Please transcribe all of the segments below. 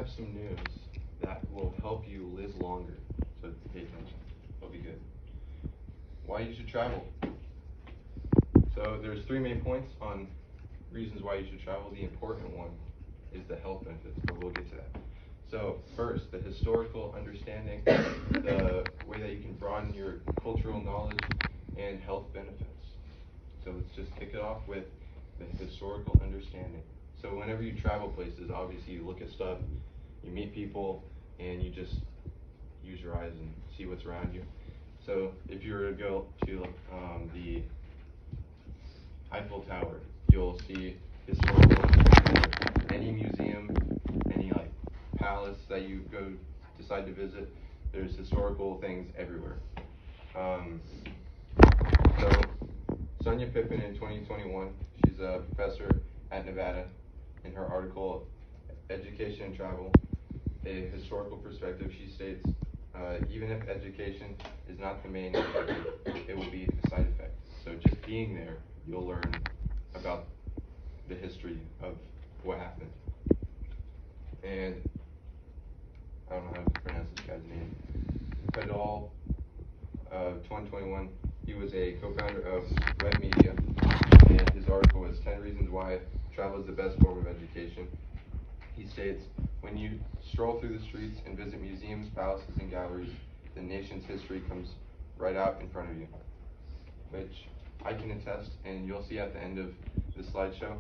have some news that will help you live longer. So pay attention. It'll be good. Why you should travel. So there's three main points on reasons why you should travel. The important one is the health benefits, but we'll get to that. So first, the historical understanding, the way that you can broaden your cultural knowledge and health benefits. So let's just kick it off with the historical understanding. So whenever you travel places, obviously you look at stuff, you meet people, and you just use your eyes and see what's around you. So if you were to go to the Eiffel Tower, you'll see historical understanding. Any museum, any like palace that you decide to visit, there's historical things everywhere. So Sonia Pippin in 2021, she's a professor at Nevada. In her article, Education and Travel, a Historical Perspective, she states, even if education is not the main objective, it will be a side effect. So just being there, you'll learn about the history of what happened. And I don't know how to pronounce this guy's name. Padal, 2021, he was a co-founder of Web Media, and his article was 10 Reasons Why Travel is the Best Form of Education. He states, when you stroll through the streets and visit museums, palaces, and galleries, the nation's history comes right out in front of you, which I can attest, and you'll see at the end of the slideshow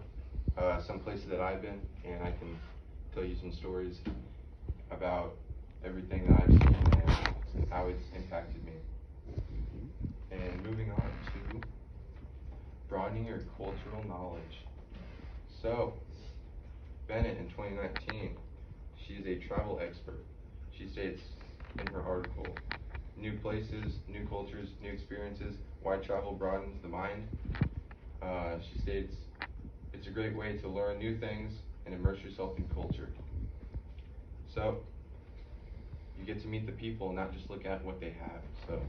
some places that I've been, and I can tell you some stories about everything that I've seen and how it's impacted me. And moving on to broadening your cultural knowledge. So, Bennett in 2019, she's a travel expert. She states in her article, new places, new cultures, new experiences, why travel broadens the mind. She states, it's a great way to learn new things and immerse yourself in culture. So, you get to meet the people, not just look at what they have. So,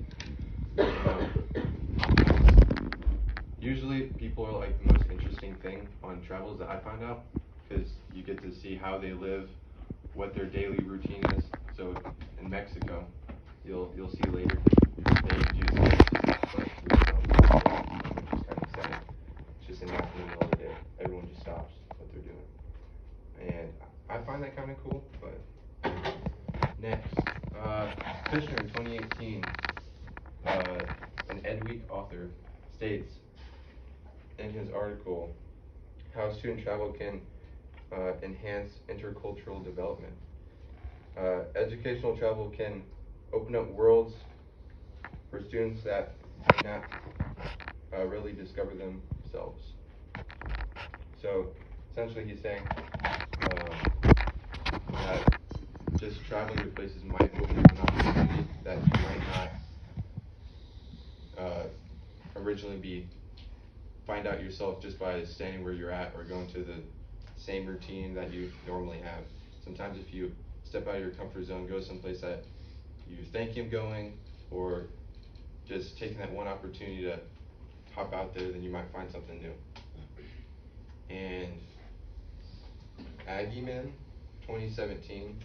usually people are like the most interesting thing on travels that I find out, because you get to see how they live, what their daily routine is. So in Mexico, you'll see later, they do this, which is kind of sad. It's just in the middle of the day. Everyone just stops what they're doing. And I find that kind of cool, but next. Kushner in 2018, an Ed Week author, states in his article how student travel can enhance intercultural development. Educational travel can open up worlds for students that may not really discover themselves. So essentially he's saying that just traveling to places might open up an opportunity that you might not originally find out yourself just by staying where you're at or going to the same routine that you normally have. Sometimes if you step out of your comfort zone, go someplace that you're thinking of going, or just taking that one opportunity to hop out there, then you might find something new. And Aggieman, 2017,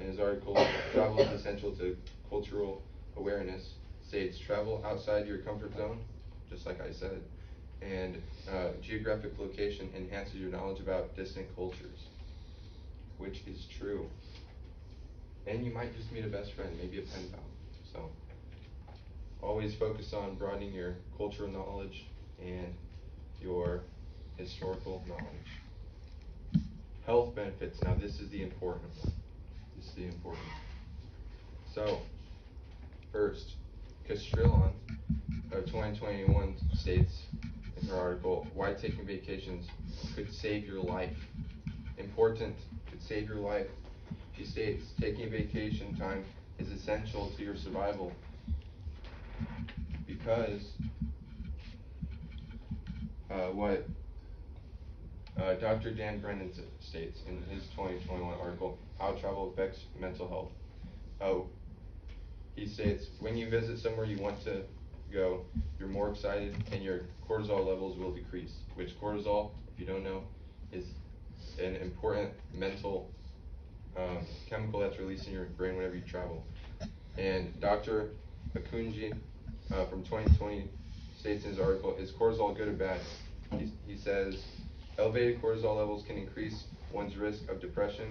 in his article, Travel is Essential to Cultural Awareness, states travel outside your comfort zone, just like I said, and geographic location enhances your knowledge about distant cultures, which is true. And you might just meet a best friend, maybe a pen pal. So always focus on broadening your cultural knowledge and your historical knowledge. Health benefits. Now this is the important one. This is the important one. So first, Castrillon of 2021 states in her article, why taking vacations could save your life. Important, could save your life. She states, taking vacation time is essential to your survival because what Dr. Dan Brennan states in his 2021 article, How Travel Affects Mental Health. He states, when you visit somewhere you want to go, you're more excited and your cortisol levels will decrease, which cortisol, if you don't know, is an important mental chemical that's released in your brain whenever you travel. And Dr. Akunji from 2020 states in his article, is cortisol good or bad? He says, elevated cortisol levels can increase one's risk of depression,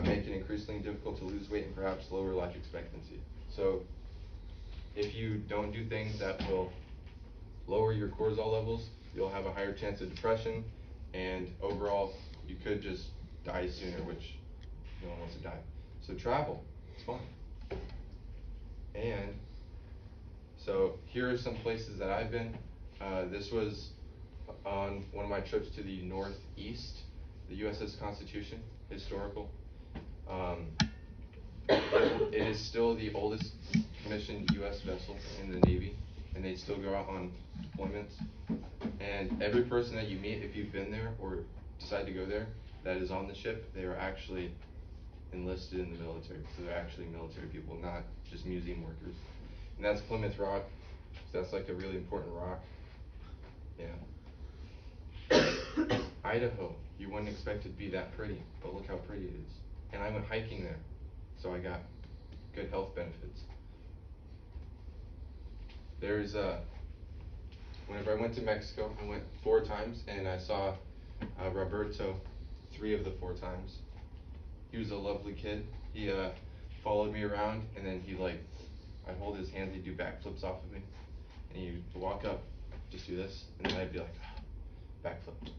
make it increasingly difficult to lose weight, and perhaps lower life expectancy. So if you don't do things that will lower your cortisol levels, you'll have a higher chance of depression, and overall, you could just die sooner, which no one wants to die. So travel, it's fun. And so here are some places that I've been. This was on one of my trips to the Northeast, the USS Constitution, historical. It is still the oldest commissioned U.S. vessel in the Navy, and they still go out on deployments. And every person that you meet, if you've been there or decide to go there, that is on the ship, they are actually enlisted in the military. So they're actually military people, not just museum workers. And that's Plymouth Rock. So that's like a really important rock. Yeah. Idaho. You wouldn't expect it to be that pretty, but look how pretty it is. And I went hiking there, so I got good health benefits. There's whenever I went to Mexico, I went 4 times, and I saw Roberto 3 of the 4 times. He was a lovely kid. He followed me around, and then I'd hold his hands, he'd do backflips off of me, and he'd walk up, just do this, and then I'd be like, backflip,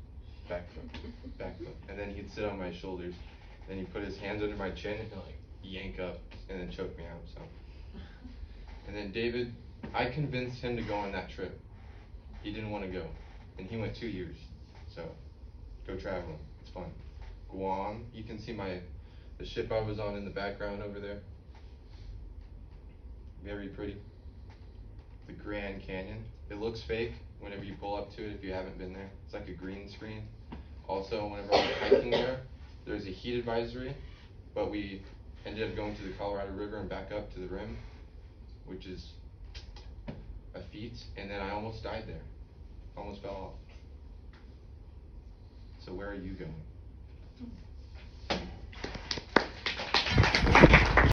backflip, backflip, and then he'd sit on my shoulders, then he'd put his hands under my chin, and he'd like yank up, and then choke me out. So, and then David, I convinced him to go on that trip. He didn't want to go, and he went 2 years. So, go traveling, it's fun. Guam, you can see the ship I was on in the background over there. Very pretty. The Grand Canyon. It looks fake whenever you pull up to it if you haven't been there. It's like a green screen. Also, whenever I was hiking there's a heat advisory, but we ended up going to the Colorado River and back up to the rim, which is a feat, and then I almost died there. Almost fell off. So where are you going?